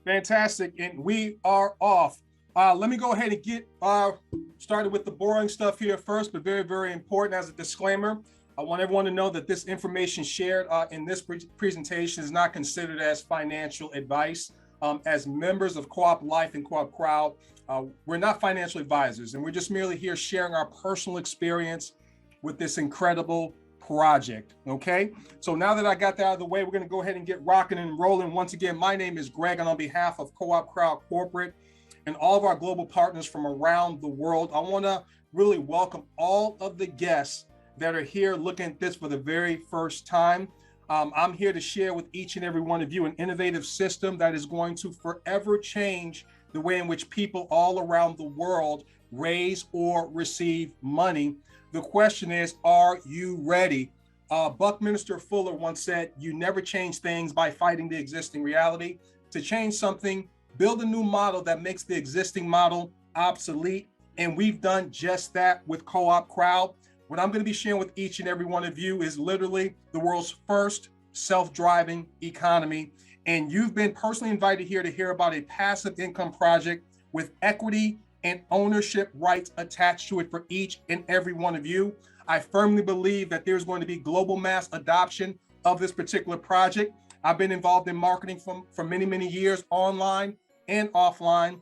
Fantastic. And we are off. Let me go ahead and get started with the boring stuff here first, but very, very important as a disclaimer. I want everyone to know that this information shared in this presentation is not considered as financial advice. As members of Co-op Life and Co-op Crowd, we're not financial advisors, and we're just merely here sharing our personal experience with this incredible project. Okay, so now that I got that out of the way, we're going to go ahead and get rocking and rolling. Once again, my name is Greg, and on behalf of Co-op Crowd Corporate and all of our global partners from around the world, I want to really welcome all of the guests that are here looking at this for the very first time. I'm here to share with each and every one of you an innovative system that is going to forever change the way in which people all around the world raise or receive money. The question is, are you ready? Buckminster Fuller once said, you never change things by fighting the existing reality. To change something, build a new model that makes the existing model obsolete. And we've done just that with Co-op Crowd. What I'm going to be sharing with each and every one of you is literally the world's first self-driving economy. And you've been personally invited here to hear about a passive income project with equity and ownership rights attached to it for each and every one of you. I firmly believe that there's going to be global mass adoption of this particular project. I've been involved in marketing for many, many years, online and offline.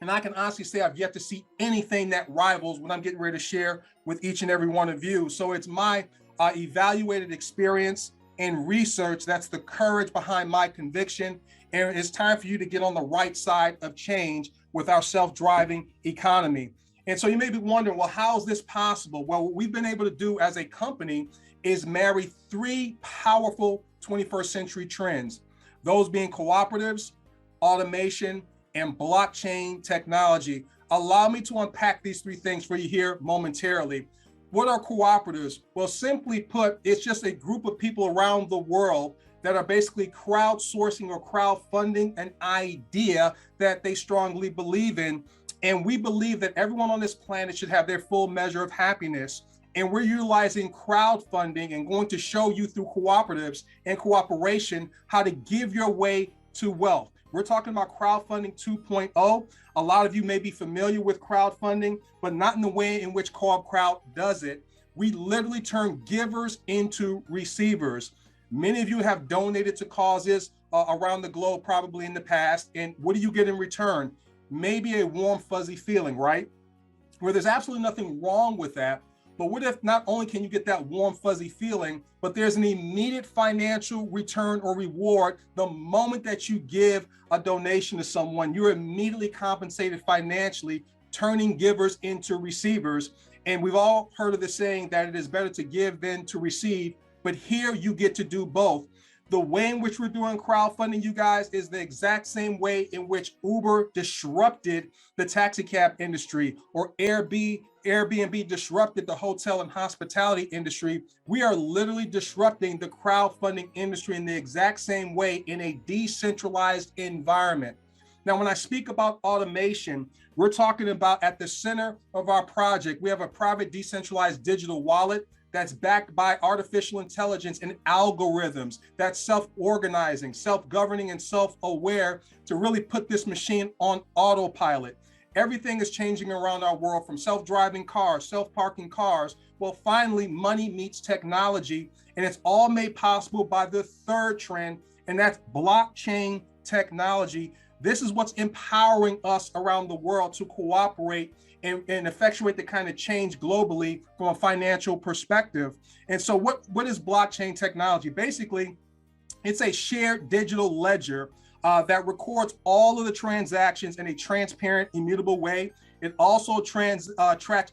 And I can honestly say I've yet to see anything that rivals what I'm getting ready to share with each and every one of you. So it's my evaluated experience and research that's the courage behind my conviction. And it's time for you to get on the right side of change with our self-driving economy. And so you may be wondering, well, how is this possible? Well, what we've been able to do as a company is marry three powerful 21st century trends, those being cooperatives, automation, and blockchain technology. Allow me to unpack these three things for you here momentarily. What are cooperatives? Well, simply put, it's just a group of people around the world that are basically crowdsourcing or crowdfunding an idea that they strongly believe in. And we believe that everyone on this planet should have their full measure of happiness. And we're utilizing crowdfunding and going to show you through cooperatives and cooperation how to give your way to wealth. We're talking about crowdfunding 2.0. A lot of you may be familiar with crowdfunding, but not in the way in which Co-op Crowd does it. We literally turn givers into receivers. Many of you have donated to causes around the globe, probably in the past. And what do you get in return? Maybe a warm, fuzzy feeling, right? Where there's absolutely nothing wrong with that. But what if not only can you get that warm, fuzzy feeling, but there's an immediate financial return or reward the moment that you give a donation to someone? You're immediately compensated financially, turning givers into receivers. And we've all heard of the saying that it is better to give than to receive, but here you get to do both. The way in which we're doing crowdfunding, you guys, is the exact same way in which Uber disrupted the taxi cab industry, or Airbnb disrupted the hotel and hospitality industry. We are literally disrupting the crowdfunding industry in the exact same way in a decentralized environment. Now, when I speak about automation, we're talking about at the center of our project, we have a private decentralized digital wallet that's backed by artificial intelligence and algorithms that's self-organizing, self-governing, and self-aware to really put this machine on autopilot. Everything is changing around our world, from self-driving cars, self-parking cars. Well, finally, money meets technology, and it's all made possible by the third trend, and that's blockchain technology. This is what's empowering us around the world to cooperate and effectuate the kind of change globally from a financial perspective. And so what is blockchain technology? Basically, it's a shared digital ledger that records all of the transactions in a transparent, immutable way. It also tracks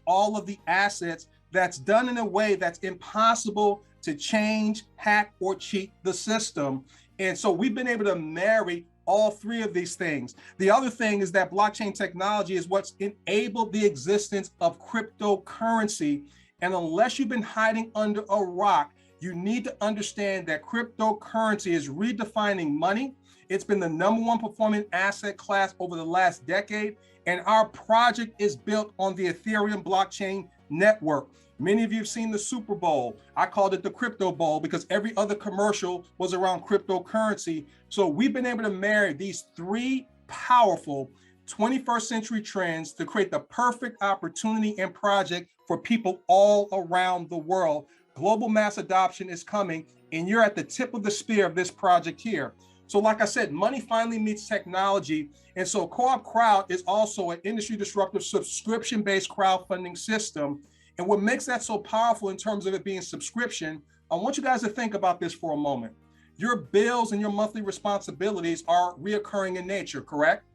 all of the assets that's done in a way that's impossible to change, hack, or cheat the system. And so we've been able to marry all three of these things. The other thing is that blockchain technology is what's enabled the existence of cryptocurrency. And unless you've been hiding under a rock, you need to understand that cryptocurrency is redefining money. It's been the #1 performing asset class over the last decade. And our project is built on the Ethereum blockchain network. Many of you have seen the Super Bowl. I called it the Crypto Bowl because every other commercial was around cryptocurrency. So we've been able to marry these three powerful 21st century trends to create the perfect opportunity and project for people all around the world. Global mass adoption is coming, and you're at the tip of the spear of this project here. So like I said, money finally meets technology. And so CoopCrowd is also an industry disruptive subscription-based crowdfunding system. And what makes that so powerful in terms of it being subscription, I want you guys to think about this for a moment. Your bills and your monthly responsibilities are reoccurring in nature, correct?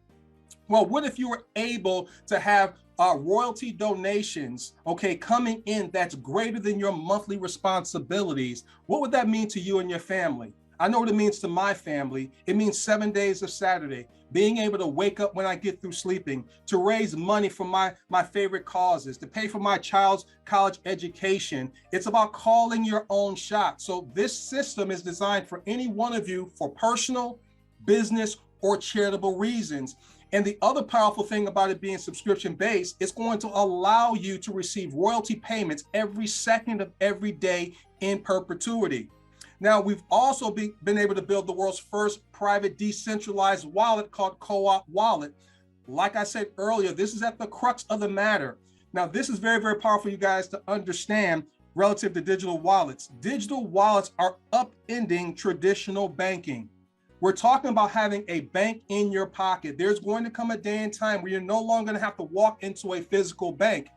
Well, what if you were able to have royalty donations, okay, coming in that's greater than your monthly responsibilities? What would that mean to you and your family? I know what it means to my family. It means 7 days of Saturday, being able to wake up when I get through sleeping, to raise money for my favorite causes, to pay for my child's college education. It's about calling your own shot. So this system is designed for any one of you for personal, business, or charitable reasons. And the other powerful thing about it being subscription-based, it's going to allow you to receive royalty payments every second of every day in perpetuity. Now, we've also been able to build the world's first private decentralized wallet called Co-op Wallet. Like I said earlier, this is at the crux of the matter. Now, this is very, very powerful, you guys, to understand relative to digital wallets. Digital wallets are upending traditional banking. We're talking about having a bank in your pocket. There's going to come a day and time where you're no longer going to have to walk into a physical bank.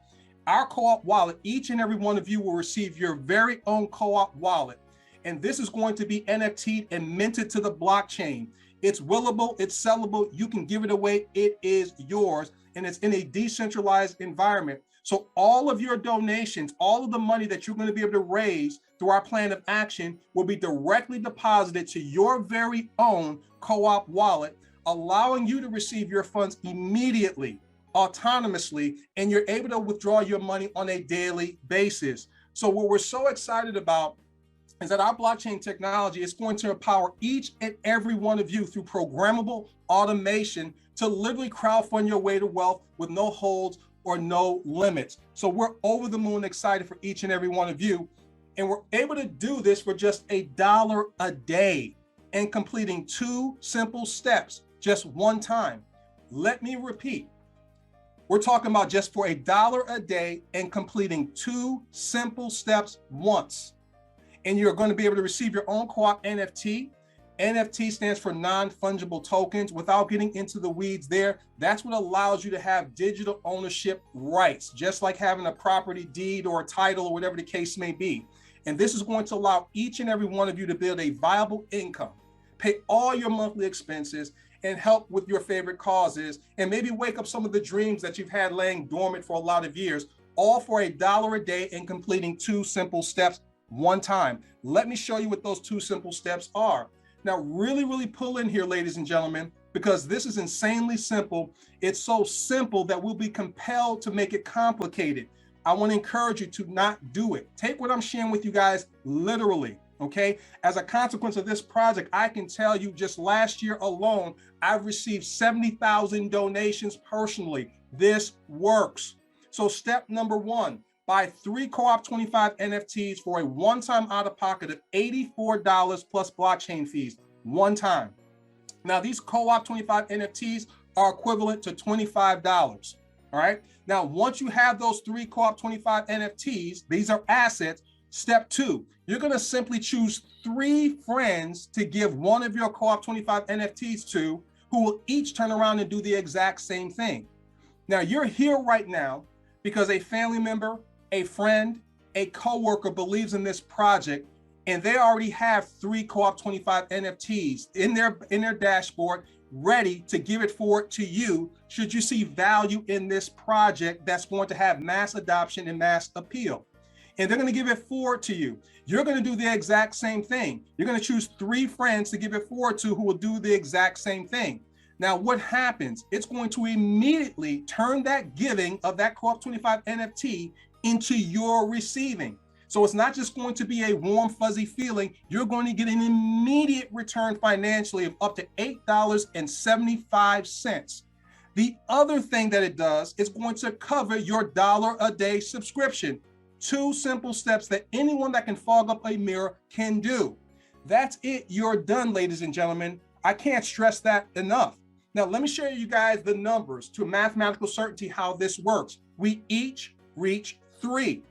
Our Co-op Wallet, each and every one of you will receive your very own Co-op Wallet. And this is going to be NFT'd and minted to the blockchain. It's willable, it's sellable, you can give it away, it is yours, and it's in a decentralized environment. So all of your donations, all of the money that you're going to be able to raise through our plan of action will be directly deposited to your very own Co-op Wallet, allowing you to receive your funds immediately, autonomously, and you're able to withdraw your money on a daily basis. So what we're so excited about is that our blockchain technology is going to empower each and every one of you through programmable automation to literally crowdfund your way to wealth with no holds or no limits. So we're over the moon excited for each and every one of you. And we're able to do this for just $1 a day and completing 2 simple steps just one time. Let me repeat. We're talking about just for $1 a day and completing 2 simple steps once. And you're going to be able to receive your own co-op NFT. NFT stands for non-fungible tokens. Without getting into the weeds there, that's what allows you to have digital ownership rights, just like having a property deed or a title or whatever the case may be. And this is going to allow each and every one of you to build a viable income, pay all your monthly expenses, and help with your favorite causes, and maybe wake up some of the dreams that you've had laying dormant for a lot of years, all for $1 a day and completing 2 simple steps one time. Let me show you what those 2 simple steps are. Now, really pull in here, ladies and gentlemen, because this is insanely simple. It's so simple that we'll be compelled to make it complicated. I want to encourage you to not do it. Take what I'm sharing with you guys literally, okay? As a consequence of this project, I can tell you just last year alone, I've received 70,000 donations personally. This works. So step number 1, buy 3 Co-op 25 NFTs for a one-time out-of-pocket of $84 plus blockchain fees, one time. Now, these Co-op 25 NFTs are equivalent to $25, all right? Now, once you have those 3 Co-op 25 NFTs, these are assets. Step 2, you're gonna simply choose 3 friends to give one of your Co-op 25 NFTs to, who will each turn around and do the exact same thing. Now, you're here right now because a family member, a friend, a coworker believes in this project, and they already have 3 Co-op 25 NFTs in their dashboard, ready to give it forward to you should you see value in this project that's going to have mass adoption and mass appeal. And they're going to give it forward to you. You're going to do the exact same thing. You're going to choose 3 friends to give it forward to who will do the exact same thing. Now, what happens? It's going to immediately turn that giving of that Co-op 25 NFT into your receiving. So it's not just going to be a warm, fuzzy feeling. You're going to get an immediate return financially of up to $8.75. The other thing that it does is going to cover your $1 a day subscription. 2 simple steps that anyone that can fog up a mirror can do. That's it. You're done, ladies and gentlemen. I can't stress that enough. Now, let me show you guys the numbers to mathematical certainty how this works. We each reach 3.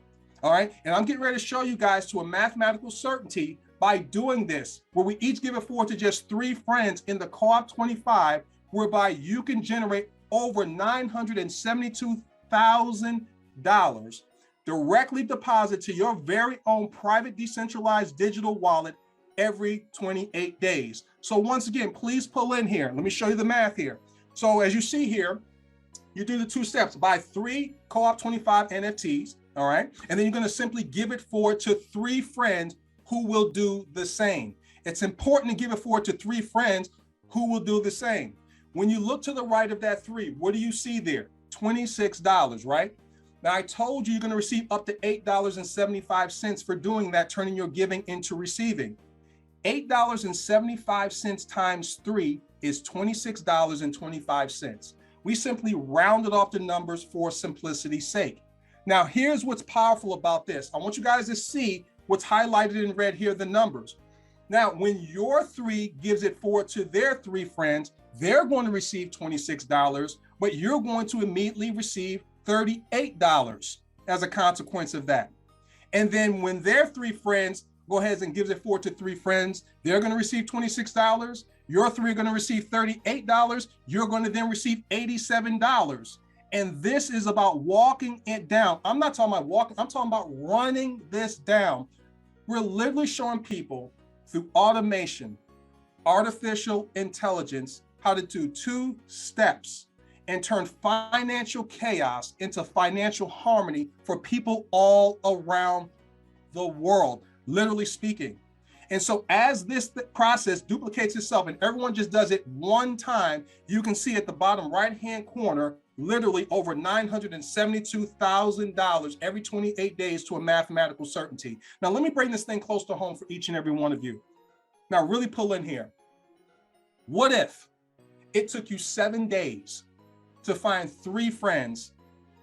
All right. And I'm getting ready to show you guys to a mathematical certainty by doing this, where we each give it forward to just 3 friends in the co-op 25, whereby you can generate over $972,000 directly deposit to your very own private decentralized digital wallet every 28 days. So once again, please pull in here. Let me show you the math here. So as you see here, you do the 2 steps. Buy 3 co-op 25 NFTs, all right? And then you're gonna simply give it forward to 3 friends who will do the same. It's important to give it forward to 3 friends who will do the same. When you look to the right of that 3, what do you see there? $26, right? Now, I told you you're going to receive up to $8.75 for doing that, turning your giving into receiving. $8.75 times 3 is $26.25. We simply rounded off the numbers for simplicity's sake. Now, here's what's powerful about this. I want you guys to see what's highlighted in red here, the numbers. Now, when your 3 gives it forward to their 3 friends, they're going to receive $26, but you're going to immediately receive $38 as a consequence of that. And then when their 3 friends go ahead and gives it forward to 3 friends, they're going to receive $26. Your 3 are going to receive $38. You're going to then receive $87. And this is about walking it down. I'm not talking about walking, I'm talking about running this down. We're literally showing people through automation, artificial intelligence, how to do 2 steps and turn financial chaos into financial harmony for people all around the world, literally speaking. And so as this process duplicates itself and everyone just does it one time, you can see at the bottom right-hand corner, literally over $972,000 every 28 days to a mathematical certainty. Now, let me bring this thing close to home for each and every one of you. Now, really pull in here. What if it took you 7 days to find 3 friends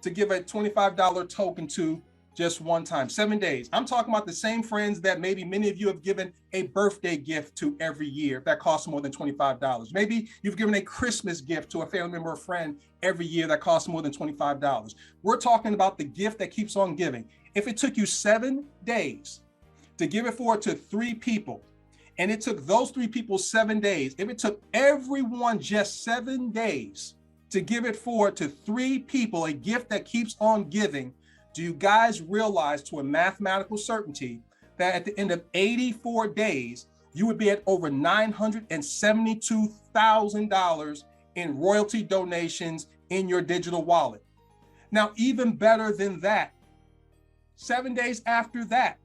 to give a $25 token to just one time? 7 days. I'm talking about the same friends that maybe many of you have given a birthday gift to every year that costs more than $25. Maybe you've given a Christmas gift to a family member or friend every year that costs more than $25. We're talking about the gift that keeps on giving. If it took you 7 days to give it forward to 3 people, and it took those 3 people 7 days, if it took everyone just 7 days to give it forward to 3 people, a gift that keeps on giving, do you guys realize to a mathematical certainty that at the end of 84 days, you would be at over $972,000 in royalty donations in your digital wallet? Now, even better than that, 7 days after that,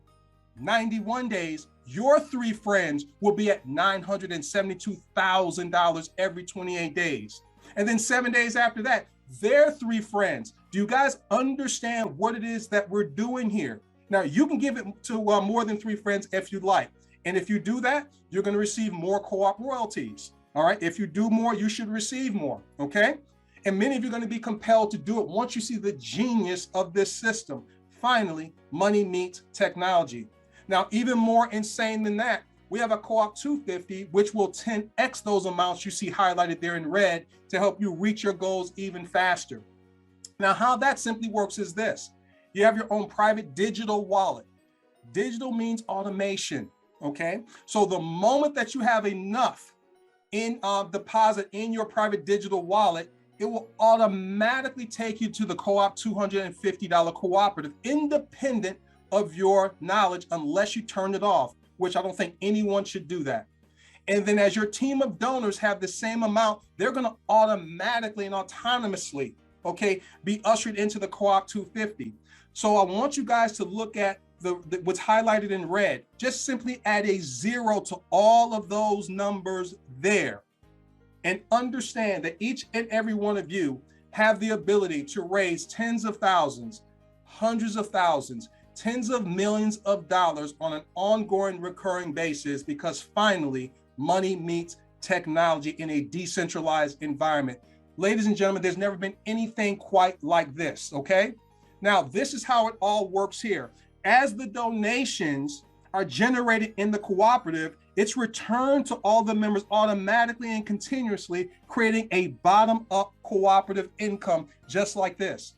91 days, your 3 friends will be at $972,000 every 28 days. And then 7 days after that, their 3 friends. Do you guys understand what it is that we're doing here? Now, you can give it to more than 3 friends if you'd like. And if you do that, you're going to receive more co-op royalties. All right. If you do more, you should receive more. Okay. And many of you are going to be compelled to do it once you see the genius of this system. Finally, money meets technology. Now, even more insane than that, we have a co-op 250, which will 10x those amounts you see highlighted there in red to help you reach your goals even faster. Now, how that simply works is this. You have your own private digital wallet. Digital means automation, okay? So the moment that you have enough in deposit in your private digital wallet, it will automatically take you to the co-op $250 cooperative, independent of your knowledge, unless you turn it off, which I don't think anyone should do that. And then as your team of donors have the same amount, they're going to automatically and autonomously, okay, be ushered into the co-op 250. So I want you guys to look at what's highlighted in red. Just simply add a 0 to all of those numbers there, and understand that each and every one of you have the ability to raise tens of thousands, hundreds of thousands, tens of millions of dollars on an ongoing recurring basis, because finally money meets technology in a decentralized environment. Ladies and gentlemen, there's never been anything quite like this, okay? Now, this is how it all works here. As the donations are generated in the cooperative, it's returned to all the members automatically and continuously, creating a bottom-up cooperative income just like this.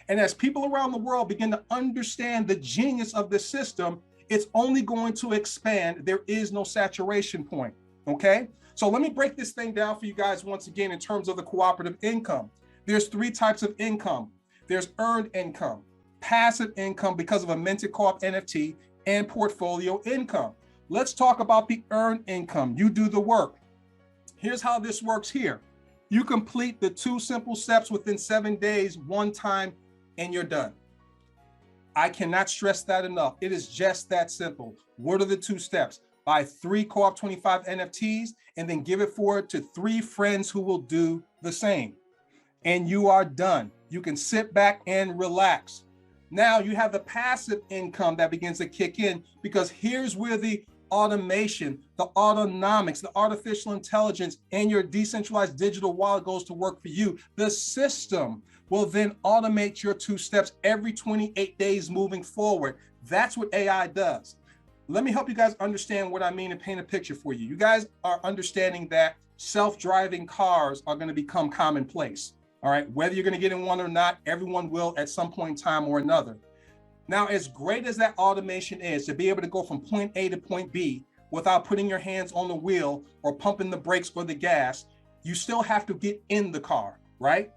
And as people around the world begin to understand the genius of this system, it's only going to expand. There is no saturation point, okay? So let me break this thing down for you guys once again in terms of the cooperative income. There's 3 types of income. There's earned income, passive income because of a minted co-op NFT, and portfolio income. Let's talk about the earned income. You do the work. Here's how this works here. You complete the 2 simple steps within 7 days, one time, and you're done. I cannot stress that enough. It is just that simple. What are the 2 steps? Buy 3 Co-op 25 NFTs and then give it forward to 3 friends who will do the same. And you are done. You can sit back and relax. Now you have the passive income that begins to kick in, because here's where the automation, the autonomics, the artificial intelligence, and your decentralized digital wallet goes to work for you. The system will then automate your 2 steps every 28 days moving forward. That's what AI does. Let me help you guys understand what I mean and paint a picture for you. You guys are understanding that self-driving cars are going to become commonplace. All right, whether you're going to get in one or not, everyone will at some point in time or another. Now, as great as that automation is, to be able to go from point A to point B without putting your hands on the wheel or pumping the brakes or the gas, you still have to get in the car, right?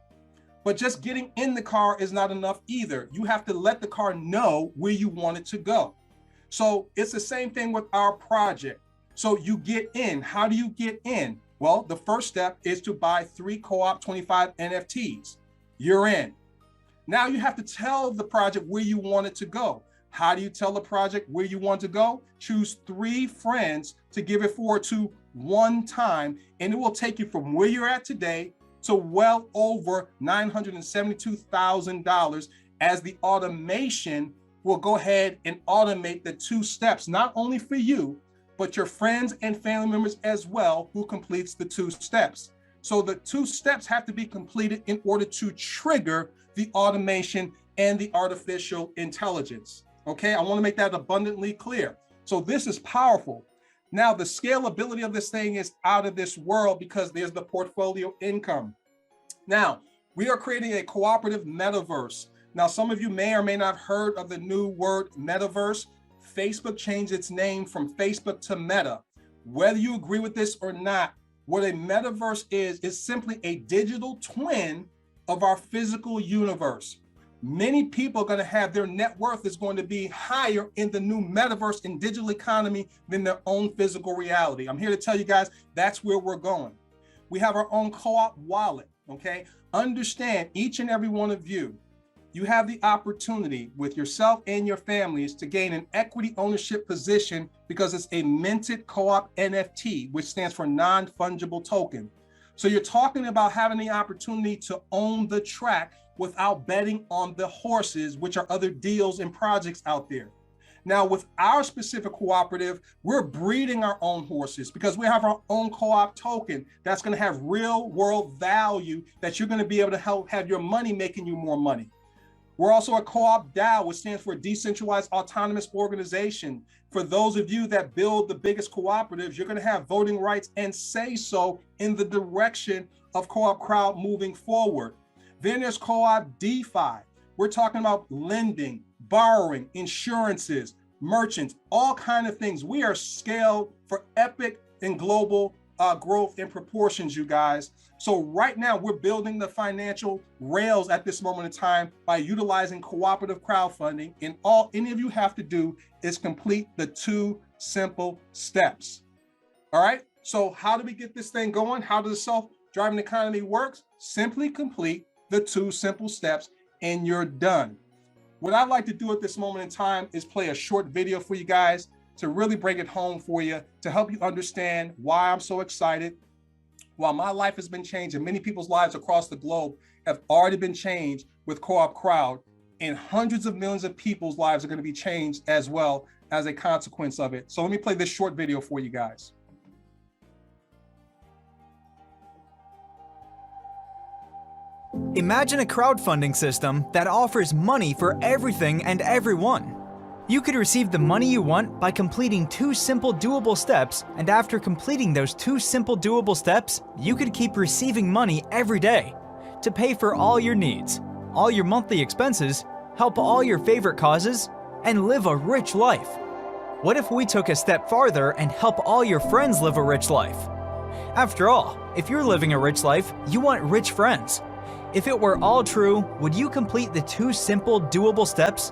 But just getting in the car is not enough either. You have to let the car know where you want it to go. So it's the same thing with our project. So you get in. How do you get in? Well, the first step is to buy 3 Co-op 25 NFTs. You're in. Now you have to tell the project where you want it to go. How do you tell the project where you want to go? Choose 3 friends to give it forward to one time, and it will take you from where you're at today to well over $972,000, as the automation will go ahead and automate the 2 steps, not only for you, but your friends and family members as well, who completes the 2 steps. So the 2 steps have to be completed in order to trigger the automation and the artificial intelligence. Okay, I want to make that abundantly clear. So this is powerful. Now, the scalability of this thing is out of this world, because there's the portfolio income. Now, we are creating a cooperative metaverse. Now, some of you may or may not have heard of the new word metaverse. Facebook changed its name from Facebook to Meta. Whether you agree with this or not, what a metaverse is simply a digital twin of our physical universe. Many people are going to have their net worth is going to be higher in the new metaverse and digital economy than their own physical reality. I'm here to tell you guys that's where we're going. We have our own co-op wallet, okay? Understand, each and every one of you, you have the opportunity with yourself and your families to gain an equity ownership position, because it's a minted co-op NFT, which stands for non-fungible token. So you're talking about having the opportunity to own the track without betting on the horses, which are other deals and projects out there. Now, with our specific cooperative, we're breeding our own horses, because we have our own co-op token that's going to have real world value, that you're going to be able to help have your money making you more money. We're also a co-op DAO, which stands for Decentralized Autonomous Organization. For those of you that build the biggest cooperatives, you're going to have voting rights and say so in the direction of CoopCrowd moving forward. Then there's co-op DeFi. We're talking about lending, borrowing, insurances, merchants, all kinds of things. We are scaled for epic and global growth and proportions, you guys. So right now we're building the financial rails at this moment in time by utilizing cooperative crowdfunding, and all any of you have to do is complete the 2 simple steps. All right, so how do we get this thing going? How does the self-driving economy works? Simply complete the 2 simple steps and you're done. What I'd like to do at this moment in time is play a short video for you guys to really bring it home for you, to help you understand why I'm so excited, why my life has been changed, and many people's lives across the globe have already been changed with CoopCrowd, and hundreds of millions of people's lives are going to be changed as well as a consequence of it. So let me play this short video for you guys. Imagine a crowdfunding system that offers money for everything and everyone. You could receive the money you want by completing 2 simple doable steps, and after completing those 2 simple doable steps, you could keep receiving money every day to pay for all your needs, all your monthly expenses, help all your favorite causes, and live a rich life. What if we took a step farther and help all your friends live a rich life? After all, if you're living a rich life, you want rich friends. If it were all true, would you complete the 2 simple doable steps?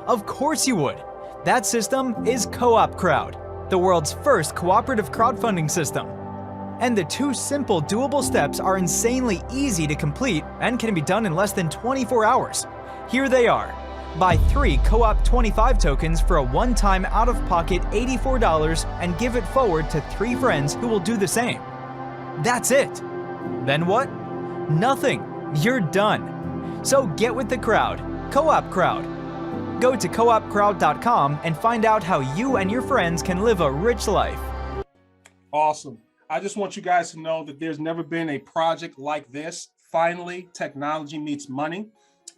Of course you would. That system is CoopCrowd, the world's first cooperative crowdfunding system. And the 2 simple doable steps are insanely easy to complete and can be done in less than 24 hours. Here they are. Buy 3 Co-op 25 tokens for a one-time out-of-pocket $84 and give it forward to 3 friends who will do the same. That's it. Then what? Nothing. You're done. So get with the crowd. CoopCrowd. Go to coopcrowd.com and find out how you and your friends can live a rich life. Awesome. I just want you guys to know that there's never been a project like this. Finally, technology meets money.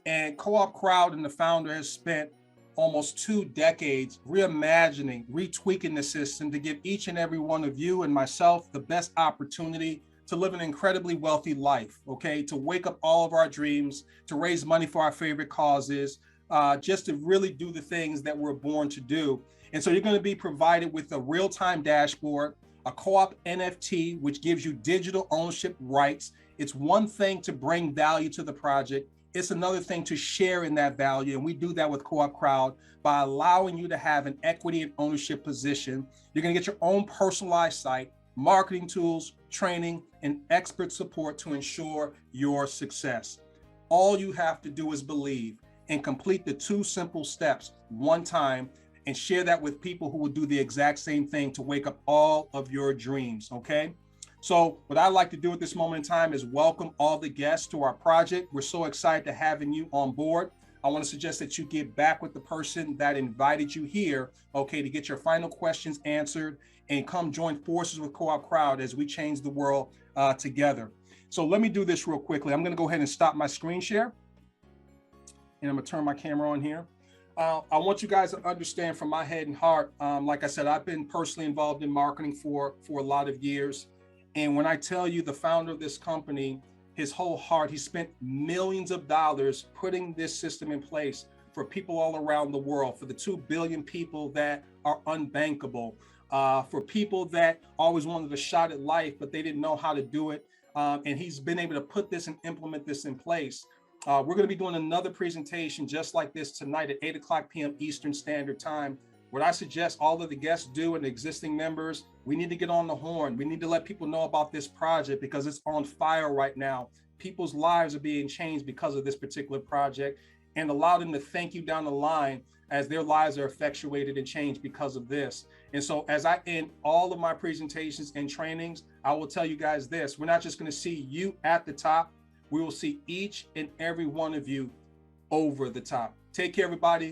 And CoopCrowd and the founder has spent almost 2 decades reimagining, retweaking the system to give each and every one of you and myself the best opportunity to live an incredibly wealthy life, okay? To wake up all of our dreams, to raise money for our favorite causes, just to really do the things that we're born to do. And so you're going to be provided with a real-time dashboard, a co-op NFT, which gives you digital ownership rights. It's one thing to bring value to the project. It's another thing to share in that value. And we do that with CoopCrowd by allowing you to have an equity and ownership position. You're going to get your own personalized site, marketing tools, training, and expert support to ensure your success. All you have to do is believe and complete the 2 simple steps one time and share that with people who will do the exact same thing to wake up all of your dreams, okay? So what I'd like to do at this moment in time is welcome all the guests to our project. We're so excited to having you on board. I want to suggest that you get back with the person that invited you here, okay, to get your final questions answered and come join forces with CoopCrowd as we change the world together. So let me do this real quickly. I'm going to go ahead and stop my screen share. And I'm gonna turn my camera on here. I want you guys to understand from my head and heart, like I said, I've been personally involved in marketing for a lot of years. And when I tell you the founder of this company, his whole heart, he spent millions of dollars putting this system in place for people all around the world, for the 2 billion people that are unbankable, for people that always wanted a shot at life, but they didn't know how to do it. And he's been able to put this and implement this in place. We're going to be doing another presentation just like this tonight at 8:00 p.m. Eastern Standard Time. What I suggest all of the guests do and the existing members, we need to get on the horn. We need to let people know about this project because it's on fire right now. People's lives are being changed because of this particular project, and allow them to thank you down the line as their lives are effectuated and changed because of this. And so as I end all of my presentations and trainings, I will tell you guys this: we're not just going to see you at the top, we will see each and every one of you over the top. Take care, everybody.